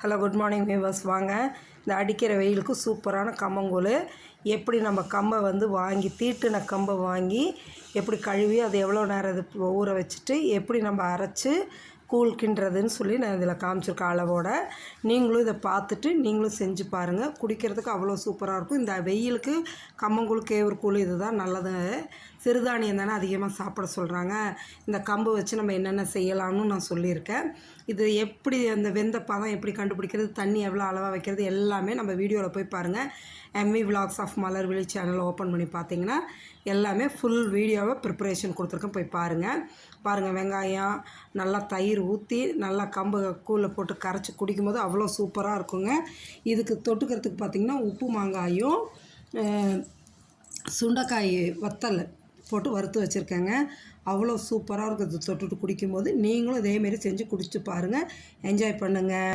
Hello good morning viewers. வாங்க இந்த அடிக்கிற வெயிலுக்கு சூப்பரான கம்மங்கூழ் எப்படி நம்ம கம்பை வாங்கி தீட்டுன கம்பை வாங்கி எப்படி கழுவி அது எவ்வளோ நேரம் இது ஊற வச்சுட்டு எப்படி நம்ம அரைச்சி கூழ் கிண்டுறதுன்னு சொல்லி நான் இதில் காமிச்சிருக்கேன் அளவோட. நீங்களும் இதை பார்த்துட்டு நீங்களும் செஞ்சு பாருங்கள். குடிக்கிறதுக்கு அவ்வளோ சூப்பராக இருக்கும். இந்த வெயிலுக்கு கம்மங்கூழ் கேவுர் கூழ் இது தான் நல்லது. சிறுதானியம் தானே அதிகமாக சாப்பிட சொல்கிறாங்க. இந்த கம்பு வச்சு நம்ம என்னென்ன செய்யலாம்னு நான் சொல்லியிருக்கேன். இது எப்படி அந்த வெந்த பதம் எப்படி கண்டுபிடிக்கிறது, தண்ணி எவ்வளோ அளவாக வைக்கிறது எல்லாமே நம்ம வீடியோவில் போய் பாருங்கள். எம்வி விலாக்ஸ் ஆஃப் மலர்விழி சேனலை ஓப்பன் பண்ணி பார்த்தீங்கன்னா எல்லாமே ஃபுல் வீடியோவை ப்ரிப்பரேஷன் கொடுத்துருக்கேன், போய் பாருங்கள். வெங்காயம் நல்லா தயிர் ஊற்றி நல்லா கம்பு கூழில் போட்டு கரைச்சி குடிக்கும்போது அவ்வளோ சூப்பராக இருக்குங்க. இதுக்கு தொட்டுக்கிறதுக்கு பார்த்திங்கன்னா உப்பு மாங்காயும் சுண்டைக்காய் வத்தல் போட்டு வறுத்து வச்சுருக்கேங்க. அவ்வளோ சூப்பராக இருக்குது. தொட்டுட்டு குடிக்கும்போது நீங்களும் இதேமாரி செஞ்சு குடிச்சு பாருங்கள். என்ஜாய் பண்ணுங்கள்.